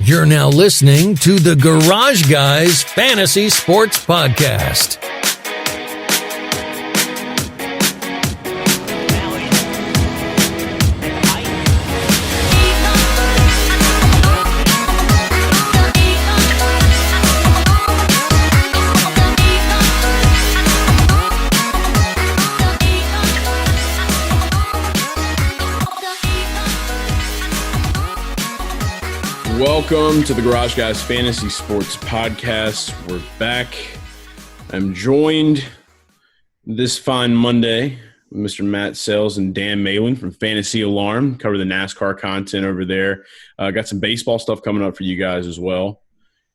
You're now listening to the Garage Guys Fantasy Sports Podcast. Welcome to the Garage Guys Fantasy Sports Podcast. We're back. I'm joined this fine Monday with Mr. Matt Sells and Dan Malin from Fantasy Alarm. Cover the NASCAR content over there. Got some baseball stuff coming up for you guys as well.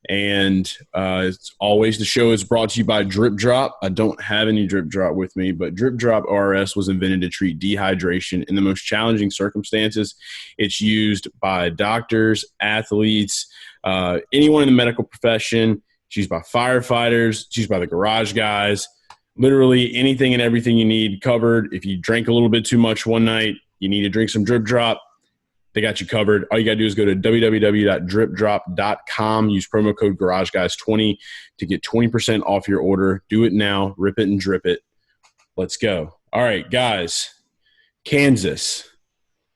And as always, the show is brought to you by Drip Drop. I don't have any Drip Drop with me, but Drip Drop RS was invented to treat dehydration in the most challenging circumstances. It's used by doctors, athletes, anyone in the medical profession. It's used by firefighters. It's used by the garage guys. Literally anything and everything you need covered. If you drank a little bit too much one night, you need to drink some Drip Drop. They got you covered. All you got to do is go to www.dripdrop.com. Use promo code GarageGuys20 to get 20% off your order. Do it now. Rip it and drip it. Let's go. All right, guys. Kansas.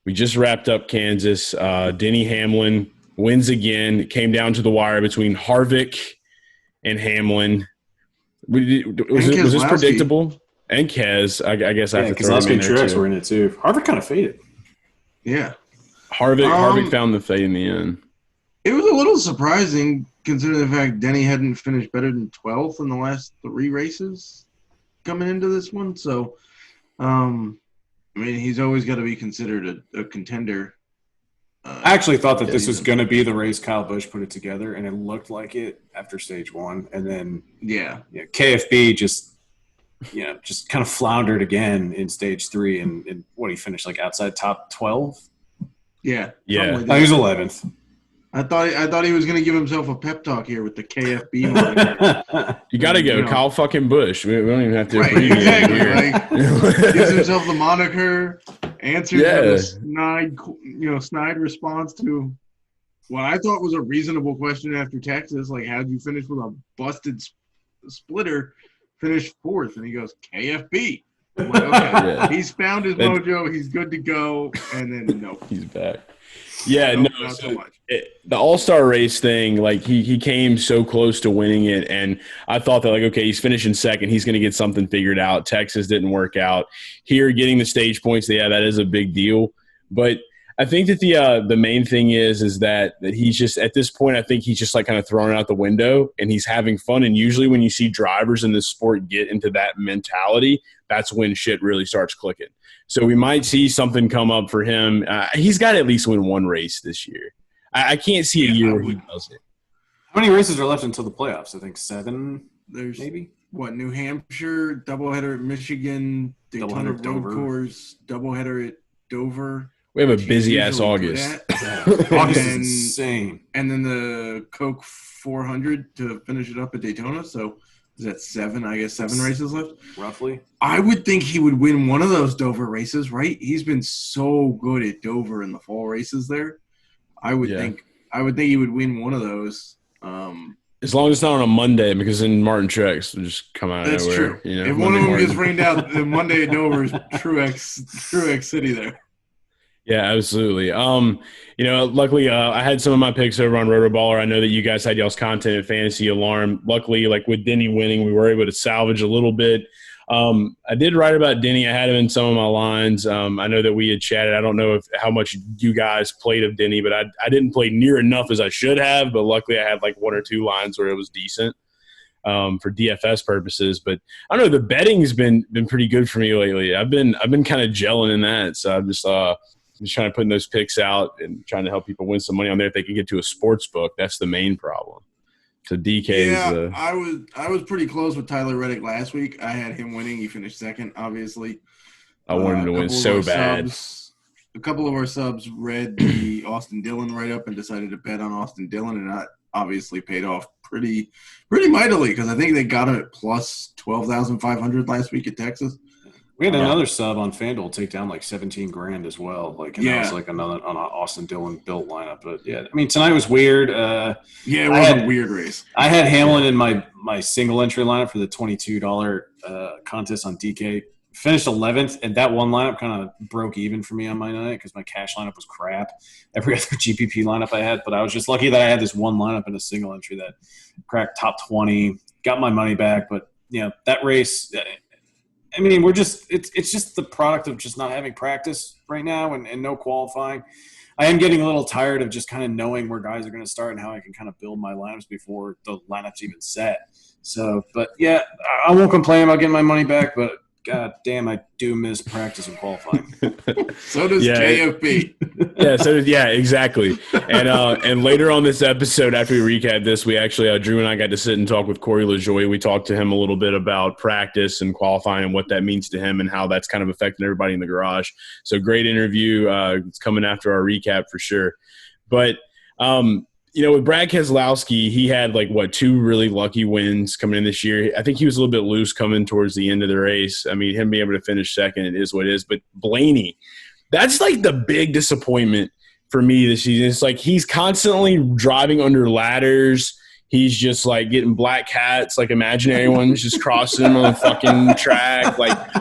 We just wrapped up Kansas. Denny Hamlin wins again. It came down to the wire between Harvick and Hamlin. Was this predictable? And Kez, I guess I have to throw him in there Truex were in it too. Harvick kind of faded. Yeah. Harvick found the fade in the end. It was a little surprising considering the fact Denny hadn't finished better than 12th in the last 3 races coming into this one. So, I mean, he's always got to be considered a contender. I actually thought that this was going to be the race Kyle Busch put it together, and it looked like it after stage 1. And then, KFB just kind of floundered again in stage 3. And what, he finished like outside top 12? Yeah. Like he was 11th. I thought he was going to give himself a pep talk here with the KFB. You got to go. Kyle fucking Busch. We don't even have to agree exactly. Here. Like, gives himself the moniker, answers a snide response to what I thought was a reasonable question after Texas. Like, how'd you finish with a busted splitter? Finished 4th. And he goes, KFB. I'm like, okay, he's found his mojo. He's good to go. And then, no. He's back. Yeah, not so much. The All-Star race thing, like, he came so close to winning it, and I thought that, like, okay, he's finishing second. He's going to get something figured out. Texas didn't work out. Here, getting the stage points, that is a big deal. But I think that the main thing is that he's just, at this point, I think he's just, like, kind of throwing it out the window, and he's having fun. And usually when you see drivers in this sport get into that mentality, that's when shit really starts clicking. So we might see something come up for him. He's got to at least win one race this year. I can't see a year where he does it. How many races are left until the playoffs? I think 7. There's maybe. What, New Hampshire, doubleheader at Michigan, Daytona Road Course, doubleheader at Dover. We have a busy-ass August. August is insane. And then the Coke 400 to finish it up at Daytona. So is that 7? I guess 7 races left? Roughly. I would think he would win one of those Dover races, right? He's been so good at Dover in the fall races there. I would think he would win one of those. As long as it's not on a Monday, because then Martin Truex will just come out of nowhere. That's true. If one of them gets rained out, the Monday at Dover is Truex City there. Yeah, absolutely. Luckily, I had some of my picks over on Rotoballer. I know that you guys had y'all's content at Fantasy Alarm. Luckily, like with Denny winning, we were able to salvage a little bit. I did write about Denny. I had him in some of my lines. I know that we had chatted. I don't know how much you guys played of Denny, but I didn't play near enough as I should have. But luckily, I had like 1 or 2 lines where it was decent for DFS purposes. But I don't know. The betting's been pretty good for me lately. I've been kind of gelling in that. So I'm just trying to put those picks out and trying to help people win some money on there if they can get to a sports book. That's the main problem. So DK I was pretty close with Tyler Reddick last week. I had him winning. He finished second, obviously. I wanted him to win so bad. A couple of our subs read the Austin Dillon write-up and decided to bet on Austin Dillon, and that obviously paid off pretty mightily because I think they got him at plus 12,500 last week at Texas. We had another sub on FanDuel take down like 17 grand as well. Like, and that was like another on an Austin Dillon built lineup. But yeah, I mean, tonight was weird. It was a weird race. I had Hamlin in my single entry lineup for the $22 contest on DK. Finished 11th, and that one lineup kind of broke even for me on my night because my cash lineup was crap. Every other GPP lineup I had, but I was just lucky that I had this one lineup in a single entry that cracked top 20, got my money back. But that race, I mean, it's just the product of just not having practice right now and no qualifying. I am getting a little tired of just kind of knowing where guys are going to start and how I can kind of build my lineups before the lineup's even set. So, but yeah, I won't complain about getting my money back, but God damn, I do miss practice and qualifying. So does KFB. Exactly. And later on this episode, after we recap this, we actually Drew and I got to sit and talk with Corey LaJoie. We talked to him a little bit about practice and qualifying and what that means to him and how that's kind of affecting everybody in the garage. So great interview. It's coming after our recap for sure. But with Brad Keselowski, he had 2 really lucky wins coming in this year. I think he was a little bit loose coming towards the end of the race. I mean, him being able to finish second, it is what it is. But Blaney, that's the big disappointment for me this season. It's he's constantly driving under ladders. He's just getting black cats, imaginary ones just crossing him on the fucking track.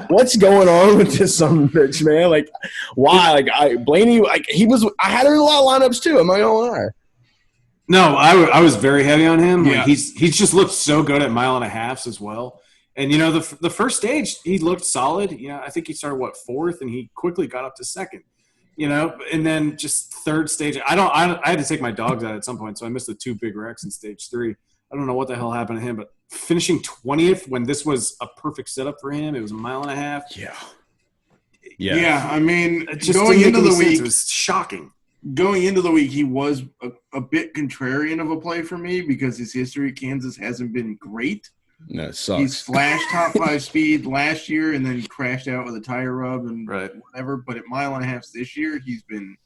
What's going on with this son of a bitch, man? Why? Blaney, I had him in a lot of lineups too. I'm not gonna lie. No, I was very heavy on him. Yeah. He's just looked so good at mile and a halves as well. And the first stage he looked solid. I think he started 4th, and he quickly got up to 2nd. And then just 3rd stage. I had to take my dogs out at some point, so I missed the 2 big wrecks in stage 3. I don't know what the hell happened to him, but finishing 20th when this was a perfect setup for him, it was a mile and a half. Yeah. I mean, going into the week, it was shocking. Going into the week, he was a bit contrarian of a play for me because his history at Kansas hasn't been great. No, it sucks. He's flashed top 5 speed last year and then crashed out with a tire rub and whatever. But at mile and a half this year, he's been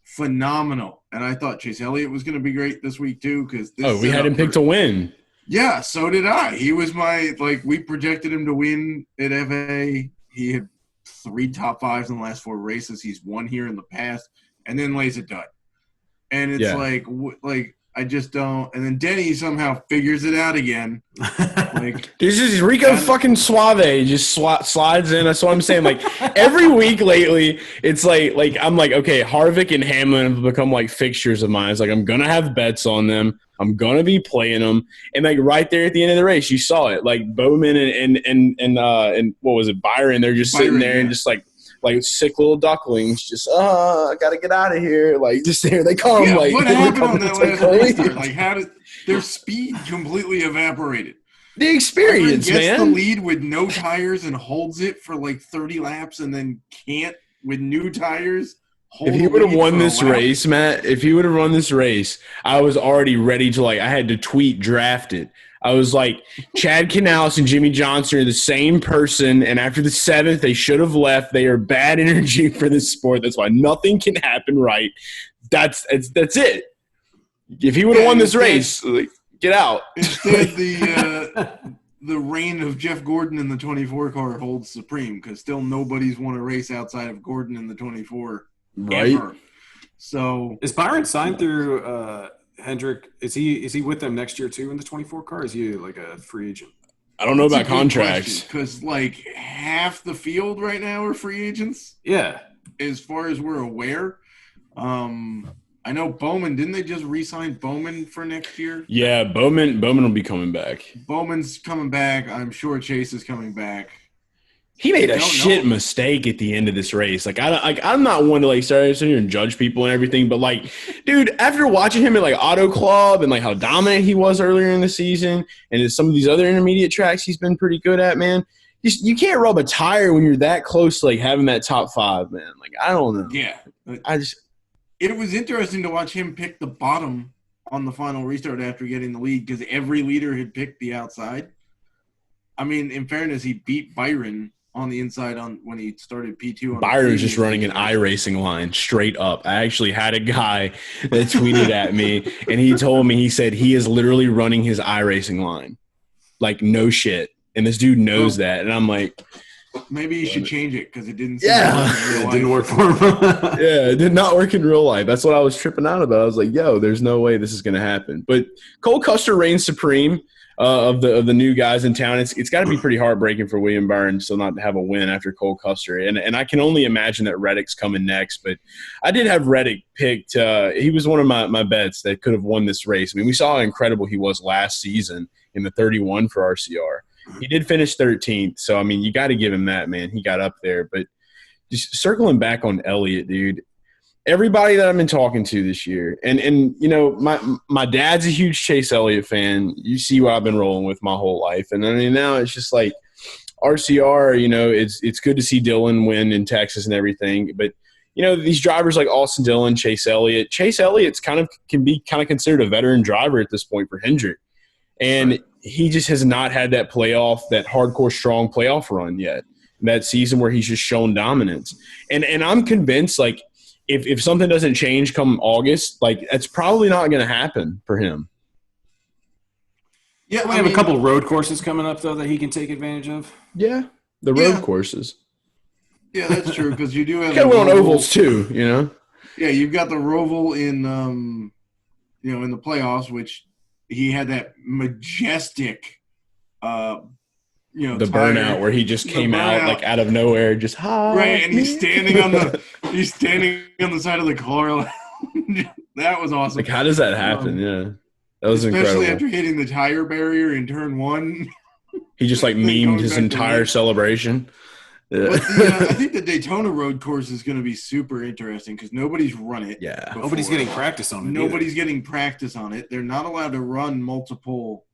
phenomenal. And I thought Chase Elliott was going to be great this week too because we had him picked to win. Yeah, so did I. He was we projected him to win at FA. He had 3 top 5s in the last 4 races. He's won here in the past. And then lays it done. And it's I just don't. And then Denny somehow figures it out again. This is Rico fucking Suave. He just slides in. That's what I'm saying. Every week lately, it's I'm okay, Harvick and Hamlin have become fixtures of mine. It's I'm going to have bets on them. I'm going to be playing them. And right there at the end of the race, you saw it. Bowman and what was it, Byron, they're just sitting there and just sick little ducklings, just I gotta get out of here. Just here they come. What happened on that last restart? How did their speed completely evaporated? The experience, gets the lead with no tires and holds it for 30 laps, and then can't with new tires. If he would have won this race, Matt, I was already ready to I had to tweet draft it. I was Chad Canales and Jimmy Johnson are the same person, and after the 7th, they should have left. They are bad energy for this sport. That's why nothing can happen right. That's it. If he would have won this race, get out. Instead, the reign of Jeff Gordon in the 24 car holds supreme because still nobody's won a race outside of Gordon in the 24 ever. So is Byron signed through Hendrick? Is he with them next year too in the 24 car? Is he a free agent? I don't know about contracts because half the field right now are free agents. Yeah, as far as we're aware. I know Bowman. Didn't they just re-sign Bowman for next year? Yeah, Bowman will be coming back. Bowman's coming back. I'm sure Chase is coming back. He made a shit mistake at the end of this race. I'm not one to start sitting here and judge people and everything, but dude, after watching him at Auto Club and how dominant he was earlier in the season, and at some of these other intermediate tracks he's been pretty good at, man. You can't rub a tire when you're that close to having that top 5, man. I don't know. Yeah, it was interesting to watch him pick the bottom on the final restart after getting the lead because every leader had picked the outside. I mean, in fairness, he beat Byron on the inside when he started P2. Byron's just running an iRacing line straight up. I actually had a guy that tweeted at me, and he told me, he said he is literally running his iRacing line. No shit. And this dude knows that. And I'm Maybe you should change it because it didn't. It didn't work for him. Yeah, it did not work in real life. That's what I was tripping out about. I was like, "Yo, there's no way this is going to happen." But Cole Custer reigns supreme of the new guys in town. It's got to be pretty heartbreaking for William Byron still not to have a win after Cole Custer, and I can only imagine that Reddick's coming next. But I did have Reddick picked. He was one of my bets that could have won this race. I mean, we saw how incredible he was last season in the 31 for RCR. He did finish 13th, so I mean, you got to give him that, man. He got up there, but just circling back on Elliott, dude. Everybody that I've been talking to this year, and you know, my dad's a huge Chase Elliott fan. You see what I've been rolling with my whole life, and I mean, now it's just like RCR. You know, it's good to see Dillon win in Texas and everything, but you know, these drivers like Austin Dillon, Chase Elliott's can be considered a veteran driver at this point for Hendrick. And he just has not had that hardcore strong playoff run yet. That season where he's just shown dominance. And I'm convinced, like, if something doesn't change come August, like, that's probably not going to happen for him. Yeah, we have a couple road courses coming up, though, that he can take advantage of. Yeah, the road courses. Yeah, that's true, because you do have kind of on ovals, too, you know? Yeah, you've got the Roval in, in the playoffs, which – he had that majestic, the burnout where he just came out like out of nowhere, just right, and he's standing on the side of the car. That was awesome. Like, how does that happen? Yeah, that was especially incredible. After hitting the tire barrier in turn 1. He just like memed his entire celebration. Yeah. But I think the Daytona road course is going to be super interesting because nobody's run it. Yeah, before. Nobody's getting practice on it. Nobody's getting practice on it. They're not allowed to run multiple.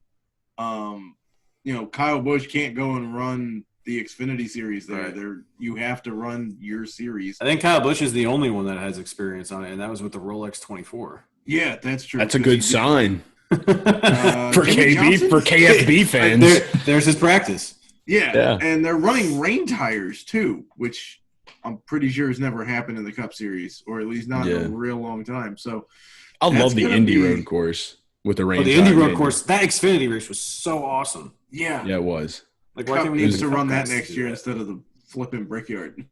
Kyle Busch can't go and run the Xfinity series there. Right. You have to run your series. I think Kyle Busch is the only one that has experience on it, and that was with the Rolex 24. Yeah, that's true. That's a good sign for for KFB fans. There's his practice. Yeah, and they're running rain tires too, which I'm pretty sure has never happened in the Cup Series, or at least not in a real long time. So I love the Indy road course with the rain. The Indy road course, that Xfinity race was so awesome. Yeah, it was. Like, why can't we needs to run that next year instead of the flipping Brickyard?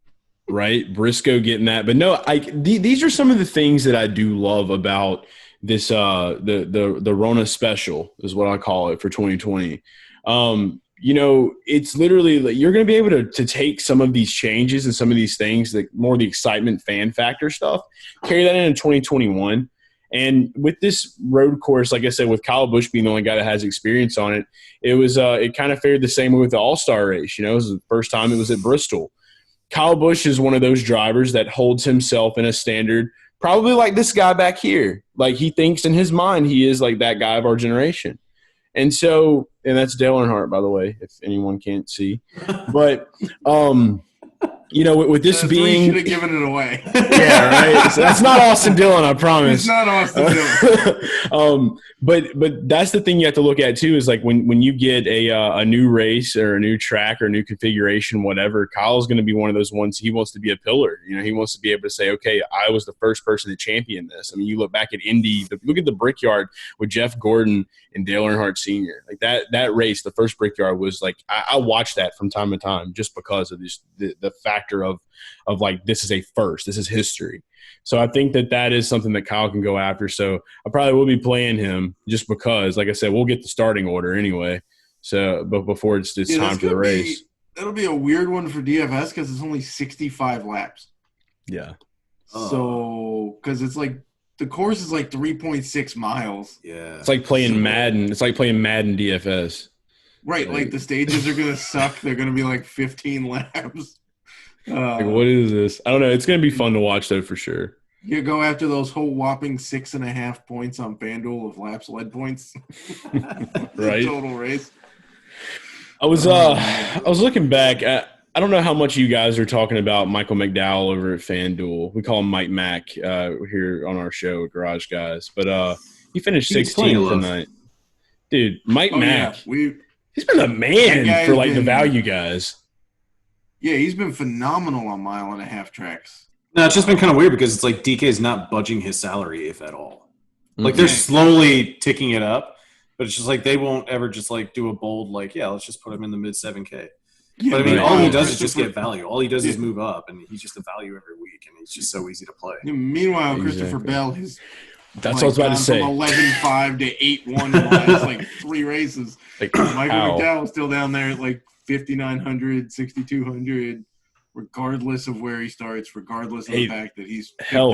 Right, Briscoe getting that, but no, these are some of the things that I do love about this. The Rona special is what I call it for 2020. It's literally like you're going to be able to take some of these changes and some of these things, like more the excitement fan factor stuff, carry that into 2021. And with this road course, like I said, with Kyle Busch being the only guy that has experience on it, it kind of fared the same way with the All-Star race. You know, it was the first time it was at Bristol. Kyle Busch is one of those drivers that holds himself in a standard, probably like this guy back here. Like, he thinks in his mind he is like that guy of our generation. And so, and that's Dale Earnhardt, by the way, if anyone can't see. But, with this being – should have given it away. Yeah, right. So that's not Austin Dillon, I promise. It's not Austin Dillon. But that's the thing you have to look at too, is like when you get a new race or a new track or a new configuration, whatever, Kyle's going to be one of those ones. He wants to be a pillar. You know, he wants to be able to say, okay, I was the first person to champion this. I mean, you look back at Indy, look at the Brickyard with Jeff Gordon and Dale Earnhardt Sr. Like that race, the first Brickyard was like, I watched that from time to time just because of the factor of like, this is a first, this is history. So I think that is something that Kyle can go after. So I probably will be playing him just because, like I said, we'll get the starting order anyway. So, but before it's time for the race. That'll be a weird one for DFS because it's only 65 laps. Yeah. So, because it's like, the course is like 3.6 miles. Yeah. It's like playing Madden. It's like playing Madden DFS. Right. Like the stages are going to suck. They're going to be like 15 laps. Like, what is this? I don't know. It's going to be fun to watch, though, for sure. You go after those whole whopping 6.5 points on FanDuel of laps led points. Right. Total race. I was looking back. I don't know how much you guys are talking about Michael McDowell over at FanDuel. We call him Mike Mack here on our show, Garage Guys. But he finished 16th tonight. Dude, Mike Mack. Yeah. He's been the man for, like, the value guys. Yeah, he's been phenomenal on mile-and-a-half tracks. No, it's just been kind of weird because it's like DK is not budging his salary, if at all. Like, they're slowly ticking it up, but it's just like they won't ever just, like, do a bold, like, yeah, let's just put him in the mid-7K. But I mean, all he does is just get value. All he does is move up, and he's just a value every week, and he's just so easy to play. Meanwhile, Christopher Bell has that's what I was about to say. From 11-5 to 8-1 in the last like 3 races. Like Michael McDowell still down there at like 5,900, 6,200, regardless of where he starts, regardless of the fact that he's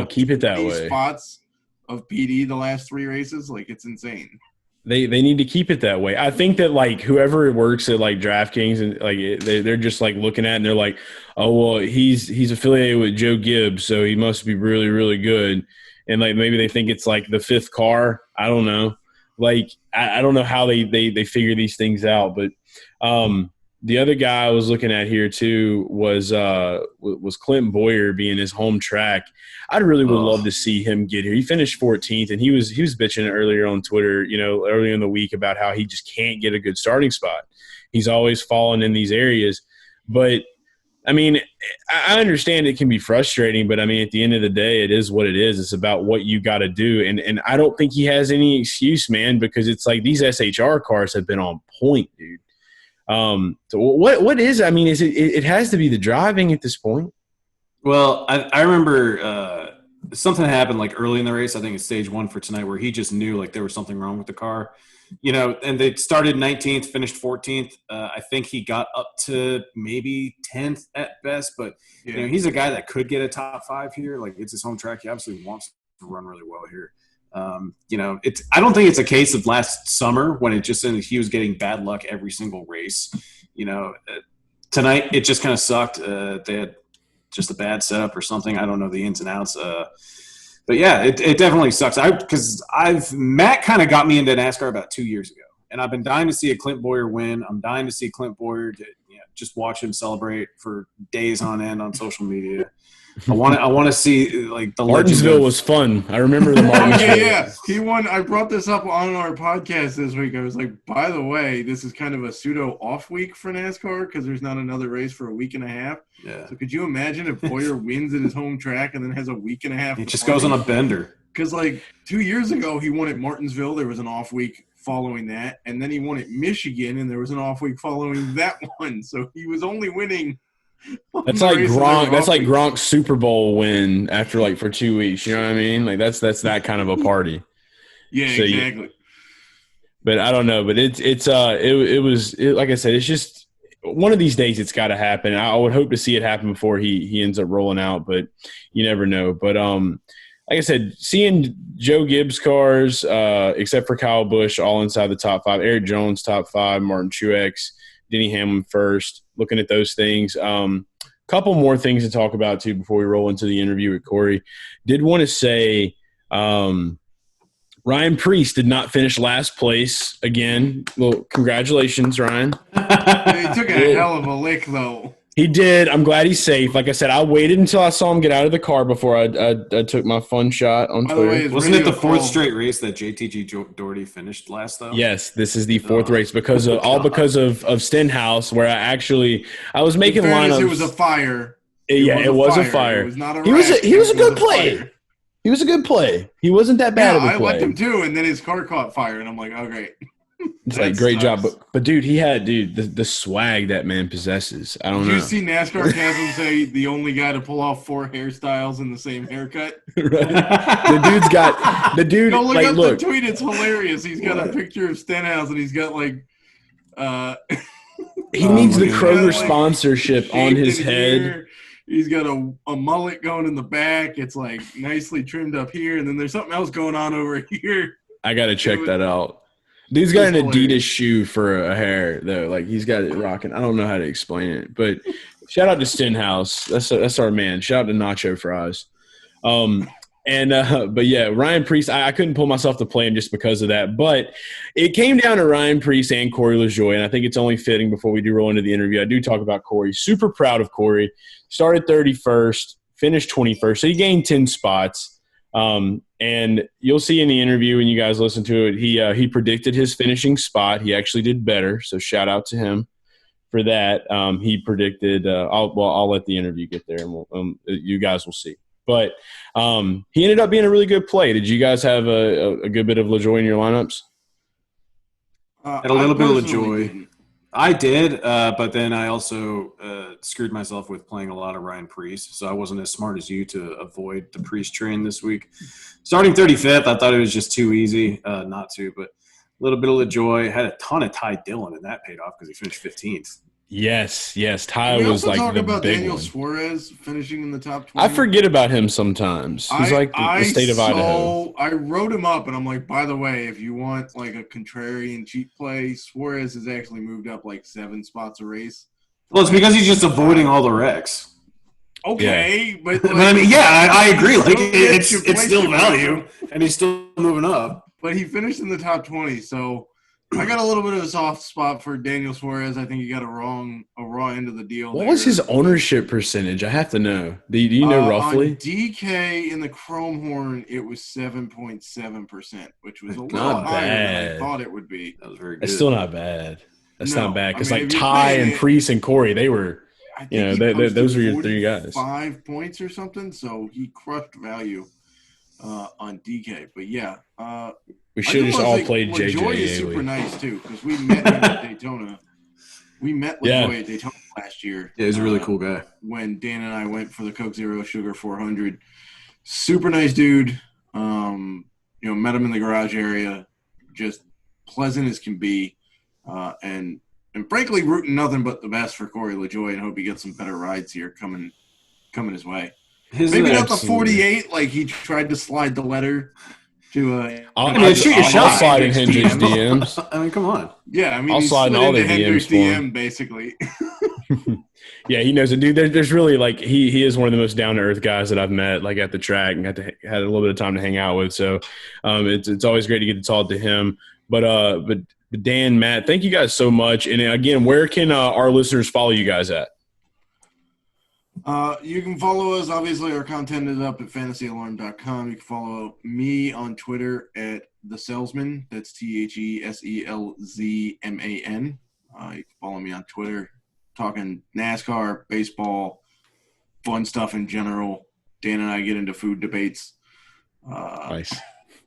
keep it that way. Spots of PD the last 3 races, like it's insane. They need to keep it that way. I think that like whoever works at like DraftKings and like they're just like looking at it and they're like, oh well, he's affiliated with Joe Gibbs, so he must be really really good. And like maybe they think it's like the 5th car. I don't know. Like I don't know how they figure these things out. But the other guy I was looking at here too was Clint Boyer being his home track. I really would love to see him get here. He finished 14th, and he was bitching earlier on Twitter, earlier in the week about how he just can't get a good starting spot. He's always falling in these areas. But I mean, I understand it can be frustrating, but I mean, at the end of the day, it is what it is. It's about what you got to do. And I don't think he has any excuse, man, because it's like these SHR cars have been on point, dude. So what is, I mean, is it has to be the driving at this point? Well, I remember something happened like early in the race. I think it's stage 1 for tonight where he just knew like there was something wrong with the car. And they started 19th, finished 14th. I think he got up to maybe 10th at best, but he's a guy that could get a top 5 here. Like it's his home track. He obviously wants to run really well here. I don't think it's a case of last summer when it just he was getting bad luck every single race. Tonight it just kind of sucked. They had just a bad setup or something. I don't know the ins and outs. But yeah, it definitely sucks. Because Matt kind of got me into NASCAR about 2 years ago, and I've been dying to see a Clint Boyer win. I'm dying to see Clint Boyer just watch him celebrate for days on end on social media. I want to see like the Martinsville was fun. I remember the Martinsville. Yeah. He won. I brought this up on our podcast this week. I was like, by the way, this is kind of a pseudo off week for NASCAR because there's not another race for a week and a half. Yeah. So could you imagine if Boyer wins at his home track and then has a week and a half? He just goes on a bender. Because like 2 years ago, he won at Martinsville. There was an off week following that, and then he won at Michigan, and there was an off week following that one. So he was only winning. That's like Gronk. That's like Gronk's Super Bowl win after like for 2 weeks. You know what I mean? Like that's that kind of a party. Yeah, so exactly. But I don't know. But it was like I said. It's just one of these days. It's got to happen. I would hope to see it happen before he ends up rolling out. But you never know. But like I said, seeing Joe Gibbs cars, except for Kyle Busch, all inside the top 5. Eric Jones top 5. Martin Truex, Denny Hamlin first. Looking at those things. Couple more things to talk about, too, before we roll into the interview with Corey. Did want to say Ryan Preece did not finish last place again. Well, congratulations, Ryan. He took a hell of a lick, though. He did. I'm glad he's safe. Like I said, I waited until I saw him get out of the car before I took my fun shot on Twitter. Wasn't it the 4th straight race that JTG Doherty finished last, though? Yes, this is the 4th race because of Stenhouse, where I was making lineups. It was a fire. It was a fire. It was not a He was a good play. He was a good play. He wasn't that bad of a play. I liked him too, and then his car caught fire, and I'm like, oh great. It's like great job, but dude, he had the swag that man possesses. I don't know. Did you see NASCAR Chasm say the only guy to pull off 4 hairstyles in the same haircut? Right. The dude. No, like, look. The tweet. It's hilarious. He's got a picture of Stenhouse, and he's got like. He needs the Kroger sponsorship on his head. Here. He's got a mullet going in the back. It's like nicely trimmed up here, and then there's something else going on over here. I got to check that out. Dude's got an Adidas shoe for a hair, though. Like, he's got it rocking. I don't know how to explain it. But shout out to Stenhouse. That's our man. Shout out to Nacho Fries. But, yeah, Ryan Preece, I couldn't pull myself to play him just because of that. But it came down to Ryan Preece and Corey LaJoie, and I think it's only fitting before we do roll into the interview. I do talk about Corey. Super proud of Corey. Started 31st, finished 21st. So he gained 10 spots. And you'll see in the interview when you guys listen to it, he predicted his finishing spot. He actually did better, so shout out to him for that. He predicted. I'll let the interview get there, and you guys will see. But he ended up being a really good play. Did you guys have a good bit of LaJoie in your lineups? Had a little bit of LaJoie. I did, but then I also screwed myself with playing a lot of Ryan Preece, so I wasn't as smart as you to avoid the Preece train this week. Starting 35th, I thought it was just too easy not to, but a little bit of LaJoie. Had a ton of Ty Dillon, and that paid off because he finished 15th. Yes. Ty we was also like talk the about big Daniel one. Suarez finishing in the top 20. I forget about him sometimes. He's like the state of Idaho. I wrote him up, and I'm like, by the way, if you want like a contrarian cheap play, Suarez has actually moved up like 7 spots a race. Well, it's because he's just avoiding all the wrecks. Okay, Yeah. but I mean, yeah, I agree. Like it's still value, and he's still moving up. But he finished in the top 20, so I got a little bit of a soft spot for Daniel Suarez. I think he got a raw end of the deal. What was his ownership percentage? I have to know. Do you know roughly? On DK in the Chrome Horn, it was 7.7%, which was a little Not higher bad. than I thought it would be. That was very good. It's still not bad. That's No, not bad because I mean, like if you're Ty playing and it- Preece and Corey, they were. I think You know, he posted those were your 3 guys. 5 points or something, so he crushed value on DK. But yeah, We should have just all played LaJoie JJ. is super nice too because we met him at Daytona. We met LaJoie at Daytona last year. Yeah, he's a really cool guy. When Dan and I went for the Coke Zero Sugar 400, super nice dude. Met him in the garage area, just pleasant as can be, and frankly rooting nothing but the best for Corey LaJoie and hope he gets some better rides here coming his way. Maybe not the 48 like he tried to slide the letter to I'll slide in Hendricks DMs. I mean, come on. Yeah, I mean, I'll he slide in slid all into the Hendricks DMs for him. DM basically. Yeah, he knows it, dude. There's really like he is one of the most down to earth guys that I've met, like at the track, and had a little bit of time to hang out with. So, it's always great to get to talk to him. But Dan, Matt, thank you guys so much. And again, where can our listeners follow you guys at? You can follow us. Obviously, our content is up at fantasyalarm.com. You can follow me on Twitter at The Salesman. That's TheSelzman. You can follow me on Twitter. Talking NASCAR, baseball, fun stuff in general. Dan and I get into food debates. Nice.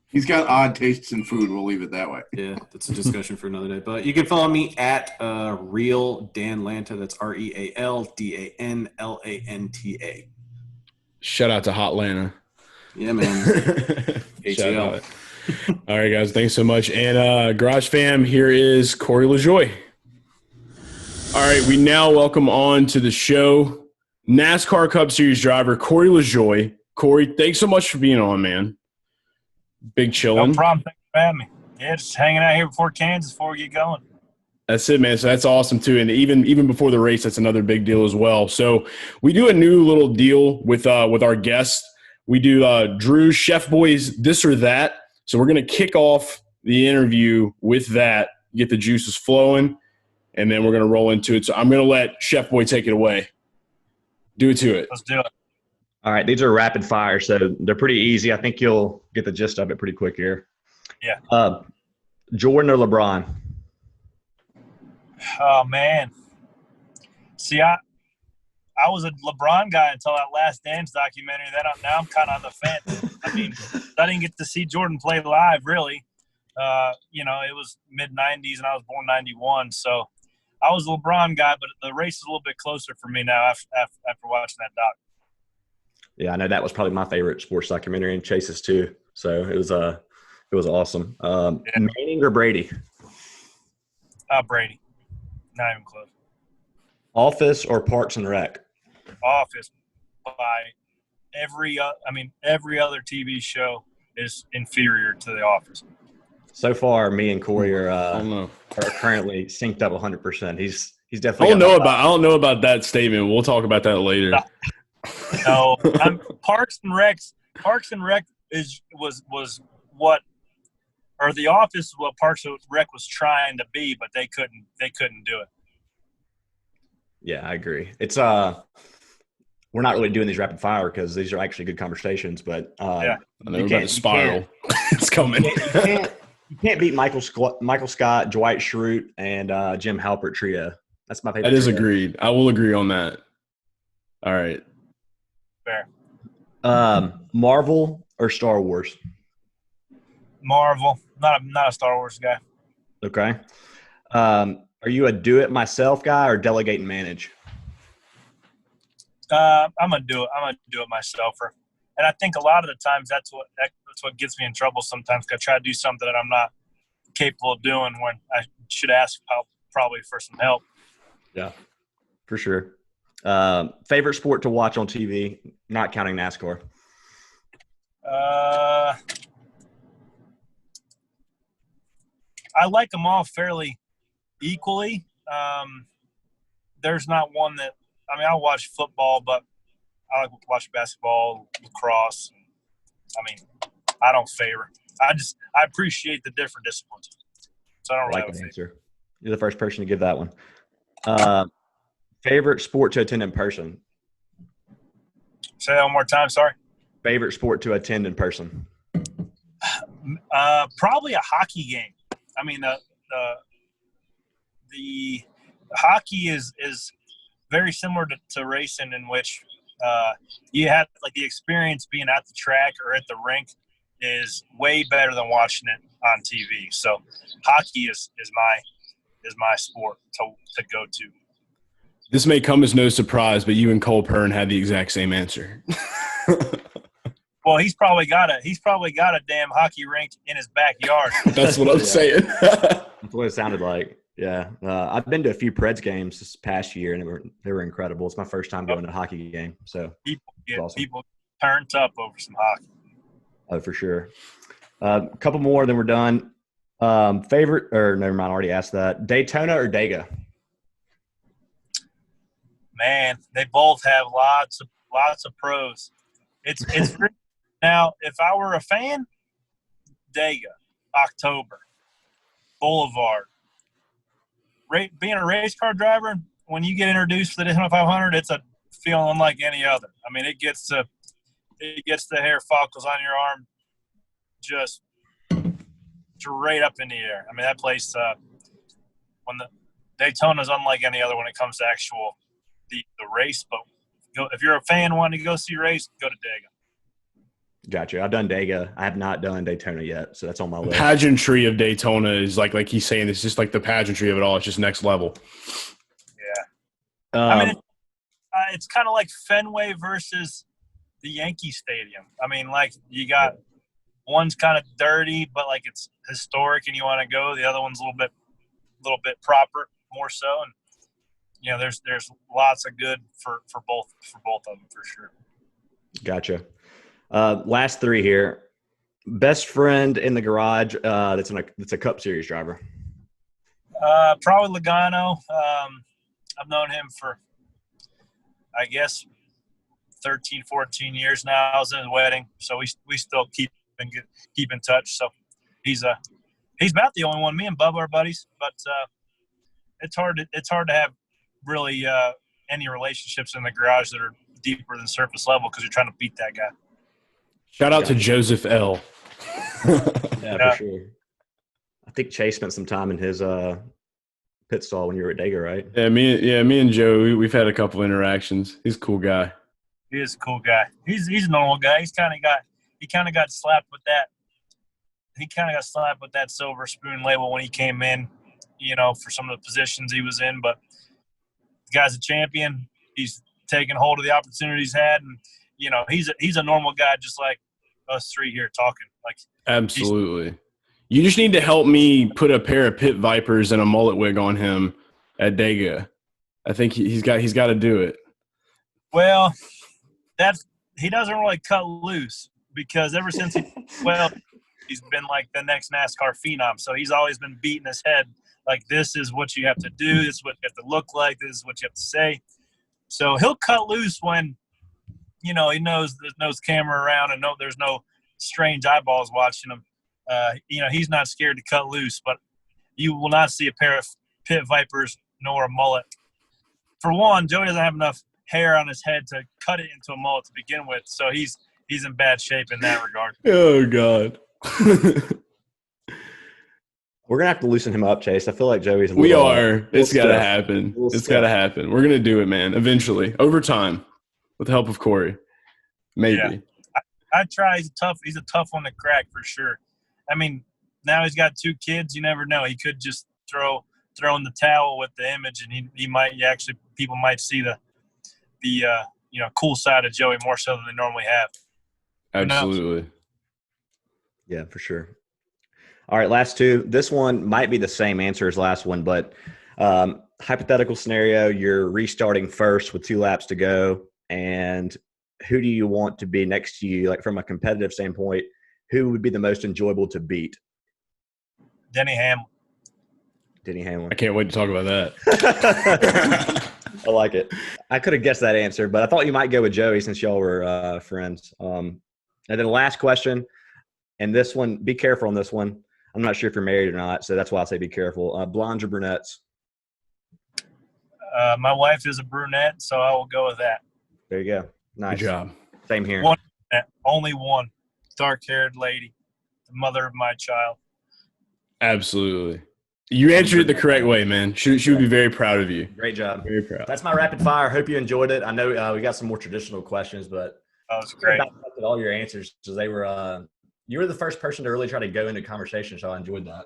He's got odd tastes in food. We'll leave it that way. Yeah, that's a discussion for another day. But you can follow me at Real Dan Lanta. That's RealDanLanta. Shout out to Hotlanta. Yeah, man. Shout out. All right, guys. Thanks so much. And Garage Fam, here is Corey LaJoie. All right, we now welcome on to the show NASCAR Cup Series driver Corey LaJoie. Corey, thanks so much for being on, man. Big chillin'. No problem. Thanks for having me. Yeah, just hanging out here before Kansas before we get going. That's it, man. So that's awesome, too. And even before the race, that's another big deal as well. So we do a new little deal with our guests. We do Drew Chef Boy's This or That. So we're going to kick off the interview with that, get the juices flowing, and then we're going to roll into it. So I'm going to let Chef Boy take it away. Do it to it. Let's do it. All right, these are rapid fire, so they're pretty easy. I think you'll get the gist of it pretty quick here. Yeah. Jordan or LeBron? Oh, man. See, I was a LeBron guy until that Last Dance documentary. Now I'm kind of on the fence. I mean, I didn't get to see Jordan play live, really. It was mid-'90s, and I was born 91, so I was a LeBron guy, but the race is a little bit closer for me now after watching that doc. Yeah, I know that was probably my favorite sports documentary, and Chase's too. So it was awesome. Manning or Brady? Brady. Not even close. Office or Parks and Rec? Office. By every other TV show is inferior to The Office. So far, me and Corey are currently synced up 100%. He's definitely. I don't know about that statement. We'll talk about that later. No, Parks and Rec was what, or The Office is what Parks and Rec was trying to be, but they couldn't do it. Yeah, I agree. It's we're not really doing these rapid fire because these are actually good conversations, but I know about the spiral. It's coming. You can't beat Michael Scott, Dwight Schrute, and Jim Halpert trio. That's my favorite. That is trio. agreed. I will agree on that. All right. Fair. Marvel or Star Wars? Marvel. Not a Star Wars guy. Okay. Are you a do-it-myself guy or delegate and manage? I'm gonna do it. I'm gonna do it myself. And I think a lot of the times that's what gets me in trouble sometimes. 'Cause I try to do something that I'm not capable of doing when I should ask probably for some help. Yeah, for sure. Favorite sport to watch on TV, not counting NASCAR? I like them all fairly equally. There's not one that – I mean, I'll watch football, but I like to watch basketball, lacrosse. I mean, I don't favor. I appreciate the different disciplines. So I don't really like the answer. You're the first person to give that one. Favorite sport to attend in person? Say that one more time, sorry. Favorite sport to attend in person? Probably a hockey game. I mean, the hockey is very similar to racing, in which you have like the experience being at the track or at the rink is way better than watching it on TV. So hockey is my sport to go to. This may come as no surprise, but you and Cole Pern had the exact same answer. Well, he's probably got a damn hockey rink in his backyard. That's what I'm saying. That's what it sounded like. Yeah, I've been to a few Preds games this past year, and they were incredible. It's my first time going to a hockey game, so people turned up over some hockey. Oh, for sure. A couple more, then we're done. Favorite, or never mind, I already asked that. Daytona or Dega? Man, they both have lots of pros. It's now, if I were a fan, Dega, October, Boulevard. Being a race car driver, when you get introduced to the Daytona 500, it's a feeling unlike any other. I mean, it gets the hair follicles on your arm just straight up in the air. I mean, that place, when the Daytona is unlike any other when it comes to actual the race. But if you're a fan wanting to go see a race, go to Dega. Gotcha. I've done Dega. I have not done Daytona yet, so that's on my list. Pageantry of Daytona is like he's saying, it's just like the pageantry of it all. It's just next level. Yeah. I mean, it's kind of like Fenway versus the Yankee Stadium. I mean, like you got one's kind of dirty, but like it's historic and you want to go. The other one's a little bit proper, more so. And you know, there's lots of good for both of them for sure. Gotcha. Last three here. Best friend in the garage that's a Cup Series driver. Probably Logano. I've known him for, I guess, 13, 14 years now. I was in his wedding, so we still keep in touch. So he's about the only one. Me and Bubba are buddies, but it's hard to have really any relationships in the garage that are deeper than surface level because you're trying to beat that guy. Shout out to Joseph L. Yeah, for sure. I think Chase spent some time in his pit stall when you were at Dega, right? Yeah, me and Joe, we've had a couple interactions. He's a cool guy. He is a cool guy. He's a normal guy. He kind of got slapped with that. He kind of got slapped with that silver spoon label when he came in, you know, for some of the positions he was in. But the guy's a champion. He's taken hold of the opportunities he's had, and you know, he's a normal guy, just like us three here talking. Like, absolutely. You just need to help me put a pair of pit vipers and a mullet wig on him at Dega. I think he's got to do it. Well, he doesn't really cut loose because ever since he's been like the next NASCAR phenom. So he's always been beating his head like, this is what you have to do, this is what you have to look like, this is what you have to say. So he'll cut loose when, you know, he knows there's no camera around and there's no strange eyeballs watching him. You know, he's not scared to cut loose, but you will not see a pair of pit vipers nor a mullet. For one, Joey doesn't have enough hair on his head to cut it into a mullet to begin with, so he's in bad shape in that regard. Oh, God. We're going to have to loosen him up, Chase. I feel like Joey's We are. It's got to happen. It's got to happen. We're going to do it, man, eventually, over time, with the help of Corey. Maybe. Yeah. I try. He's a tough one to crack for sure. I mean, now he's got 2 kids. You never know. He could just throw throw in the towel with the image, and he might actually people might see the cool side of Joey more so than they normally have. Absolutely. Yeah, for sure. All right, last two. This one might be the same answer as last one, but hypothetical scenario, you're restarting first with 2 laps to go, and who do you want to be next to you, like from a competitive standpoint, who would be the most enjoyable to beat? Denny Hamlin. I can't wait to talk about that. I like it. I could have guessed that answer, but I thought you might go with Joey since y'all were friends. And then the last question, and this one, be careful on this one. I'm not sure if you're married or not, so that's why I say be careful. Blondes or brunettes? My wife is a brunette, so I will go with that. There you go. Nice. Good job. Same here. Only one dark-haired lady, the mother of my child. Absolutely. You answered it the correct way, man. She would be very proud of you. Great job. Very proud. That's my rapid fire. Hope you enjoyed it. I know we got some more traditional questions, but that was great. I liked all your answers because they were you were the first person to really try to go into conversation, so I enjoyed that.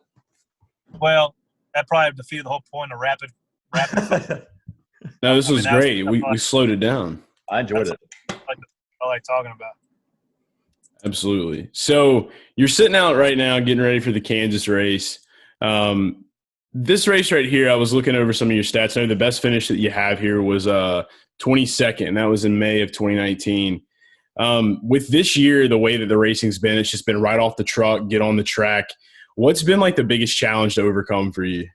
Well, that probably defeated the whole point of rapid. No, this was great. We slowed it down. I enjoyed it. I like talking about. Absolutely. So you're sitting out right now getting ready for the Kansas race. This race right here, I was looking over some of your stats. I know the best finish that you have here was 22nd, and that was in May of 2019. With this year, the way that the racing's been, it's just been right off the truck, get on the track. What's been like the biggest challenge to overcome for you?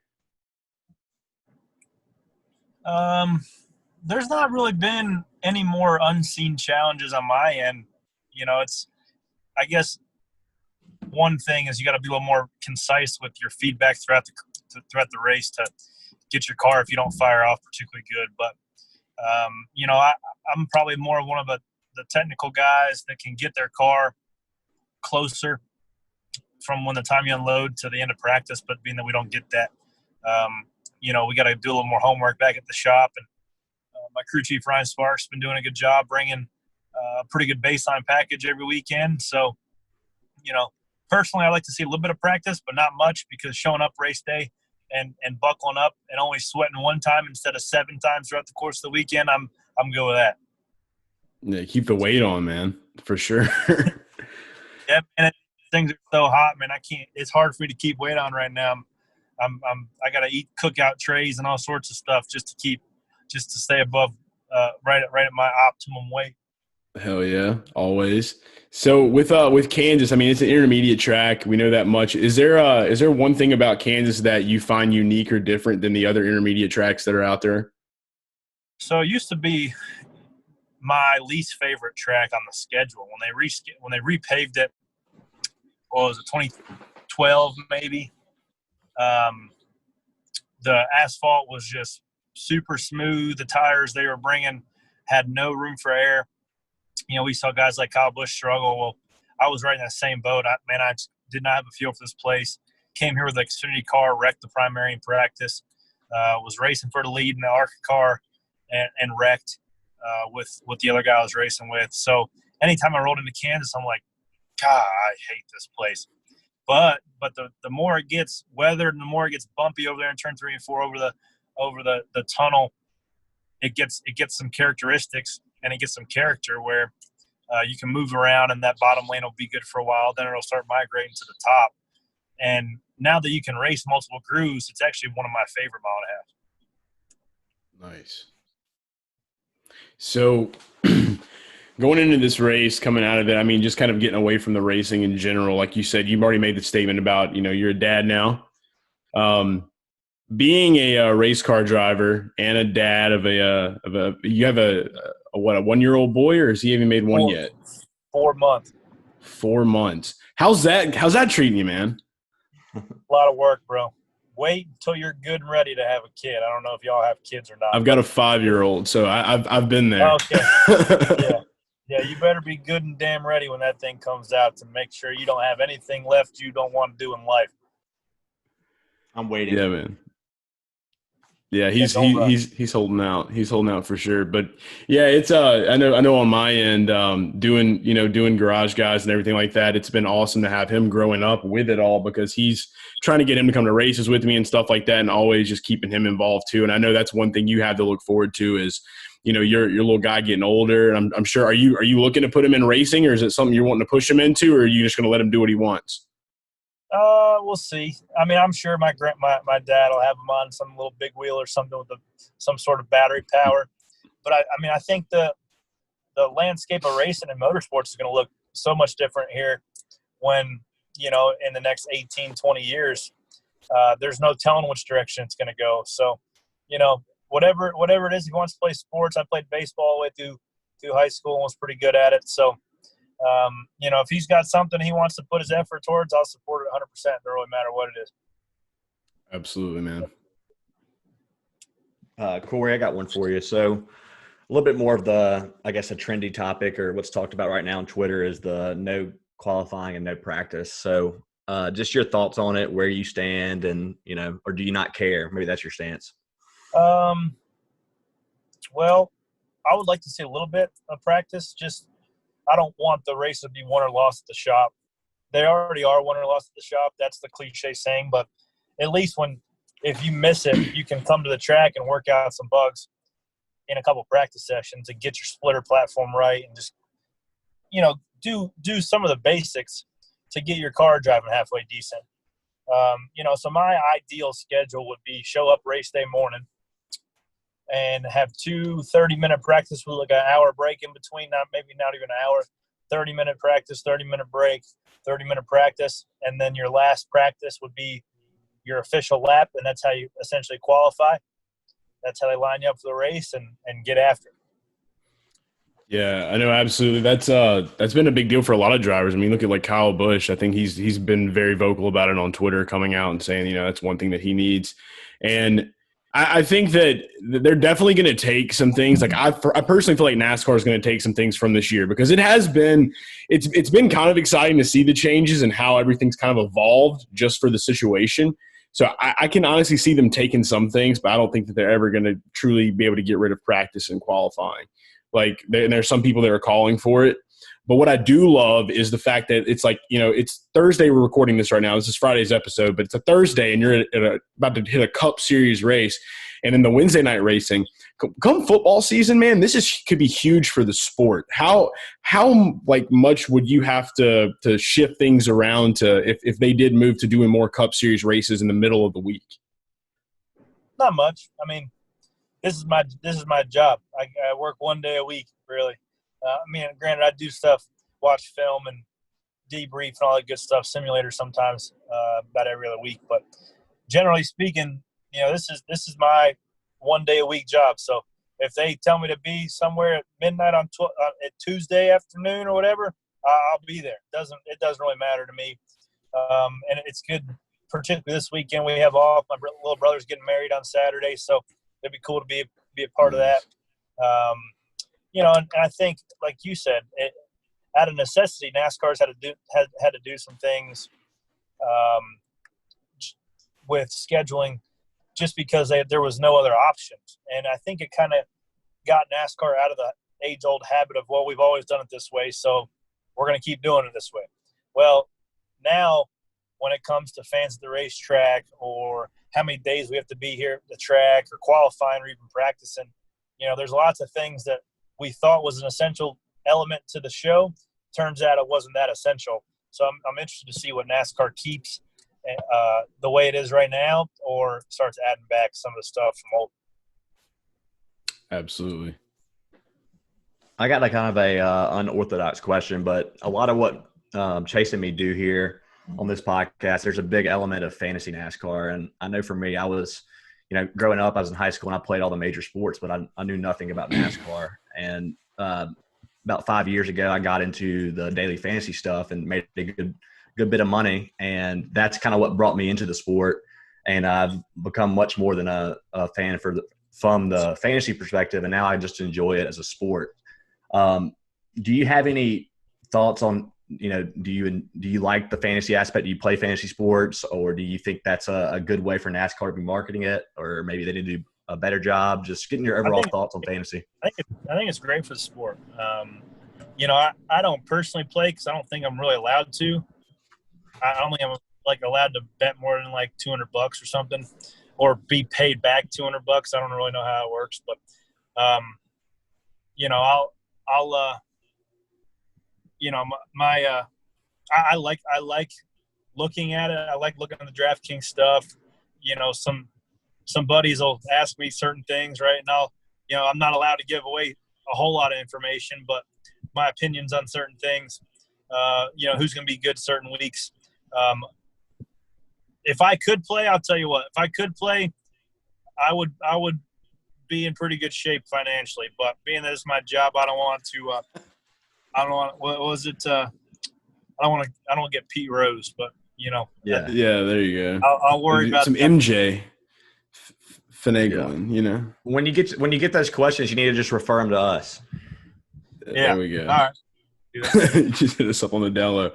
There's not really been any more unseen challenges on my end. I guess one thing is you got to be a little more concise with your feedback throughout the race to get your car if you don't fire off particularly good. But, I'm probably more one of the technical guys that can get their car closer from when the time you unload to the end of practice, but being that we don't get that, we got to do a little more homework back at the shop. And my crew chief, Ryan Sparks, has been doing a good job bringing a pretty good baseline package every weekend. So, personally, I like to see a little bit of practice, but not much, because showing up race day and buckling up and only sweating one time instead of 7 times throughout the course of the weekend, I'm good with that. Yeah, keep the weight on, man, for sure. Yeah, man, things are so hot, man. I can't. It's hard for me to keep weight on right now. I got to eat cookout trays and all sorts of stuff just to stay above right at my optimum weight. Hell yeah, always. So with Kansas, I mean, it's an intermediate track. We know that much. Is there one thing about Kansas that you find unique or different than the other intermediate tracks that are out there? So it used to be my least favorite track on the schedule when they repaved it. What was it, 2012 maybe? The asphalt was just super smooth. The tires they were bringing had no room for air. We saw guys like Kyle Busch struggle. Well, I was right in that same boat. I did not have a feel for this place. Came here with the Xfinity car, wrecked the primary in practice. Was racing for the lead in the ARCA car and wrecked with the other guy I was racing with. So anytime I rolled into Kansas, I'm like, God, I hate this place. But the more it gets weathered and the more it gets bumpy over there in turn 3 and 4 over the tunnel, it gets some characteristics and it gets some character where you can move around and that bottom lane will be good for a while. Then it'll start migrating to the top. And now that you can race multiple grooves, it's actually one of my favorite mile and a half. Nice. So going into this race, coming out of it, I mean, just kind of getting away from the racing in general, like you said, you've already made the statement about, you're a dad now. Being a race car driver and a dad of you have a 1-year-old boy, or has he even made one yet? 4 months. 4 months. How's that treating you, man? A lot of work, bro. Wait until you're good and ready to have a kid. I don't know if y'all have kids or not. I've got a 5-year-old, so I've been there. Okay. Yeah, you better be good and damn ready when that thing comes out to make sure you don't have anything left you don't want to do in life. I'm waiting. Yeah, man. Yeah, he's holding out. He's holding out for sure. But yeah, it's I know on my end, doing Garage Guys and everything like that. It's been awesome to have him growing up with it all, because he's trying to get him to come to races with me and stuff like that, and always just keeping him involved too. And I know that's one thing you have to look forward to is, your little guy getting older. And I'm sure, are you looking to put him in racing, or is it something you're wanting to push him into, or are you just going to let him do what he wants? We'll see. I mean, I'm sure my dad will have him on some little big wheel or something with some sort of battery power. But I think the landscape of racing and motorsports is going to look so much different here when, in the next 18, 20 years, there's no telling which direction it's going to go. So, whatever it is, he wants to play sports. I played baseball all the way through high school and was pretty good at it. So, if he's got something he wants to put his effort towards, I'll support it 100%. It doesn't really matter what it is. Absolutely, man. Corey, I got one for you. So a little bit more of a trendy topic, or what's talked about right now on Twitter, is the no qualifying and no practice. So just your thoughts on it, where you stand, and, or do you not care? Maybe that's your stance. Well, I would like to see a little bit of practice. I don't want the race to be won or lost at the shop. They already are won or lost at the shop. That's the cliche saying. But at least if you miss it, you can come to the track and work out some bugs in a couple practice sessions and get your splitter platform right, and just, do some of the basics to get your car driving halfway decent. So my ideal schedule would be show up race day morning and have 2 30-minute practice with like an hour break in between, not even an hour, 30-minute practice, 30-minute break, 30-minute practice, and then your last practice would be your official lap, and that's how you essentially qualify. That's how they line you up for the race and get after it. Yeah, I know, absolutely. That's been a big deal for a lot of drivers. I mean, look at like Kyle Busch. I think he's been very vocal about it on Twitter, coming out and saying, that's one thing that he needs. And I think that they're definitely going to take some things. Like I personally feel like NASCAR is going to take some things from this year, because it's been kind of exciting to see the changes and how everything's kind of evolved just for the situation. So I can honestly see them taking some things, but I don't think that they're ever going to truly be able to get rid of practice and qualifying. Like, and there's some people that are calling for it. But what I do love is the fact that it's like, it's Thursday. We're recording this right now. This is Friday's episode, but it's a Thursday, and you're about to hit a Cup Series race. And then the Wednesday night racing, come football season, man, could be huge for the sport. How much would you have to shift things around if they did move to doing more Cup Series races in the middle of the week? Not much. I mean, this is my job. I work 1 day a week, really. Granted, I do stuff, watch film and debrief and all that good stuff, simulator sometimes, about every other week. But generally speaking, this is my 1 day a week job. So if they tell me to be somewhere at midnight on at Tuesday afternoon or whatever, I'll be there. It doesn't really matter to me. And it's good, particularly this weekend we have off. My little brother's getting married on Saturday, so it'd be cool to be a part of that. And I think, like you said, out of necessity, NASCAR's had to do some things with scheduling, just because there was no other options. And I think it kind of got NASCAR out of the age-old habit of, well, we've always done it this way, so we're going to keep doing it this way. Well, now when it comes to fans at the racetrack, or how many days we have to be here at the track, or qualifying, or even practicing, there's lots of things that we thought was an essential element to the show. Turns out it wasn't that essential. So I'm interested to see what NASCAR keeps the way it is right now, or starts adding back some of the stuff from old. Absolutely. I got kind of a unorthodox question, but a lot of what Chase and me do here on this podcast, there's a big element of fantasy NASCAR. And I know for me, I was, growing up, I was in high school and I played all the major sports, but I knew nothing about NASCAR. And about 5 years ago, I got into the daily fantasy stuff and made a good bit of money. And that's kind of what brought me into the sport. And I've become much more than a fan from the fantasy perspective. And now I just enjoy it as a sport. Do you have any thoughts on, do you like the fantasy aspect? Do you play fantasy sports, or do you think that's a good way for NASCAR to be marketing it? Or maybe they need to do a better job? Just getting your overall thoughts on fantasy. I think it's great for the sport. I don't personally play because I don't think I'm really allowed to. I don't think I'm allowed to bet more than like $200 or something, or be paid back $200. I don't really know how it works, but I like looking at it. I like looking at the DraftKings stuff. Some buddies will ask me certain things, right? And I'm not allowed to give away a whole lot of information, but my opinions on certain things, who's going to be good certain weeks. If I could play, I'll tell you what, if I could play, I would be in pretty good shape financially, but being that it's my job, I don't want to get Pete Rose, but Yeah, there you go. I'll worry about some that. MJ finagling, When you get those questions, you need to just refer them to us. There we go. All right. Do that. Just hit us up on the down low.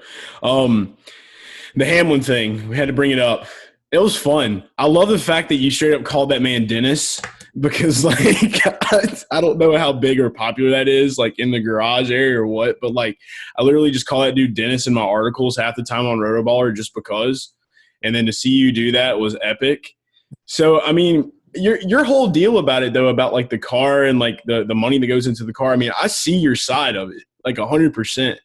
The Hamlin thing, we had to bring it up. It was fun. I love the fact that you straight up called that man Dennis, because I don't know how big or popular that is, in the garage area or what, but I literally just call that dude Dennis in my articles half the time on Rotoballer just because. And then to see you do that was epic. So, I mean, your whole deal about it, though, about the car and the money that goes into the car, I mean, I see your side of it 100%.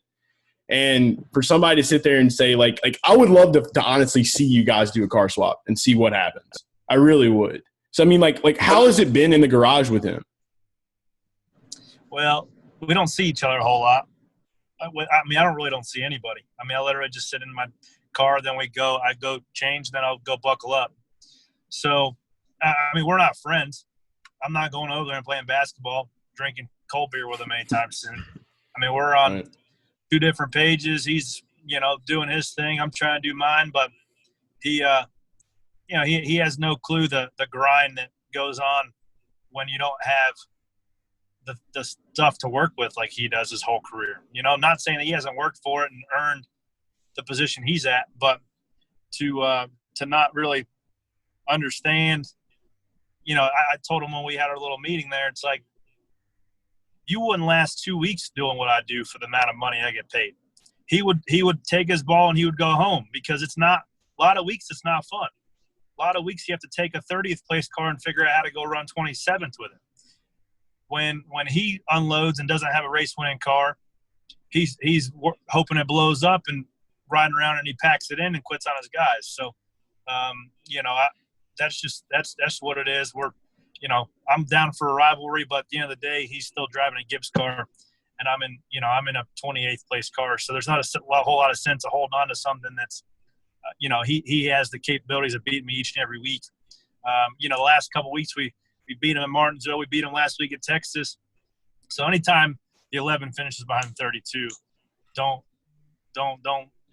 And for somebody to sit there and say I would love to honestly see you guys do a car swap and see what happens. I really would. So I mean, how has it been in the garage with him? Well, we don't see each other a whole lot. I don't see anybody. I mean, I literally just sit in my car, then I go change, then I'll go buckle up. So, I mean, we're not friends. I'm not going over there and playing basketball, drinking cold beer with him anytime soon. I mean, we're on two different pages. He's, doing his thing. I'm trying to do mine, but he has no clue the grind that goes on when you don't have the stuff to work with like he does his whole career. I'm not saying that he hasn't worked for it and earned the position he's at, but to not really understand, I told him when we had our little meeting there, it's like, you wouldn't last 2 weeks doing what I do for the amount of money I get paid. He would take his ball and he would go home, because it's not a lot of weeks. It's not fun. A lot of weeks you have to take a 30th place car and figure out how to go run 27th with it. When he unloads and doesn't have a race winning car, he's hoping it blows up and riding around, and he packs it in and quits on his guys. So, that's what it is. I'm down for a rivalry, but at the end of the day, he's still driving a Gibbs car, and I'm in a 28th place car. So there's not a whole lot of sense of holding on to something that's, he has the capabilities of beating me each and every week. The last couple of weeks we beat him at Martinsville. We beat him last week at Texas. So anytime the 11 finishes behind 32, don't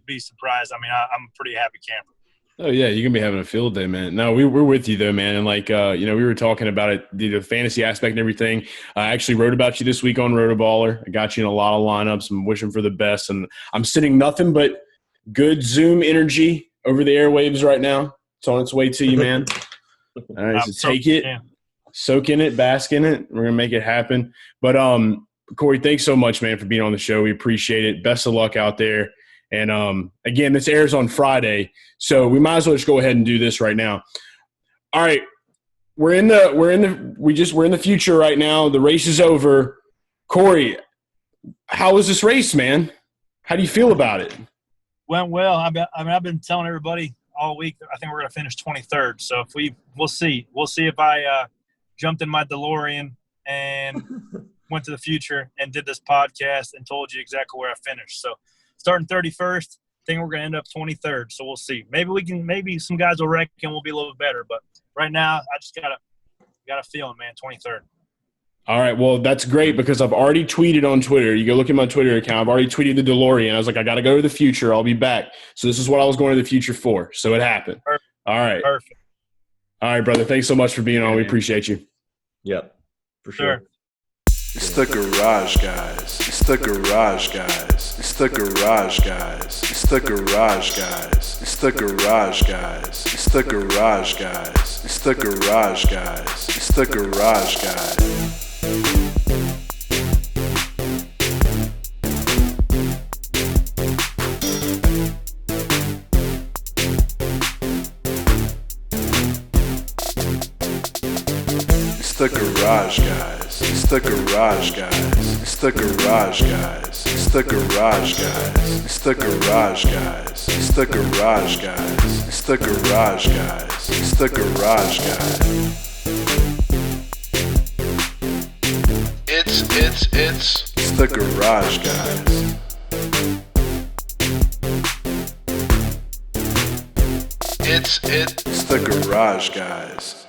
be surprised. I mean, I'm a pretty happy camper. Oh, yeah, you're going to be having a field day, man. No, we're with you, though, man. And, we were talking about it, the fantasy aspect and everything. I actually wrote about you this week on Rotoballer. I got you in a lot of lineups. I'm wishing for the best. And I'm sitting nothing but good Zoom energy over the airwaves right now. It's on its way to you, man. All right, so take it, soak in it, bask in it. We're going to make it happen. But, Corey, thanks so much, man, for being on the show. We appreciate it. Best of luck out there. And again, this airs on Friday, so we might as well just go ahead and do this right now. All right, we're in the future right now. The race is over. Corey, how was this race, man? How do you feel about it? Went well. I've been telling everybody all week that I think we're going to finish 23rd. So we'll see if I jumped in my DeLorean and went to the future and did this podcast and told you exactly where I finished. So starting 31st, I think we're going to end up 23rd. So we'll see. Maybe some guys will wreck and we'll be a little better. But right now, I just got a feeling, man, 23rd. All right. Well, that's great because I've already tweeted on Twitter. You go look at my Twitter account. I've already tweeted the DeLorean. I was like, I got to go to the future. I'll be back. So this is what I was going to the future for. So it happened. Perfect. All right. Perfect. All right, brother. Thanks so much for being on. We appreciate you. Yep. For sure. It's the garage guys. It's the garage guys. It's the garage guys. It's the garage guys. It's the garage guys. It's the garage guys. It's the garage guys. It's the garage guys. It's the garage guys. It's the garage guys. It's the garage guys. It's the garage guys. It's the garage guys. It's the garage guys. It's the garage guys. It's the garage guys. It's the garage guys. It's the garage guys.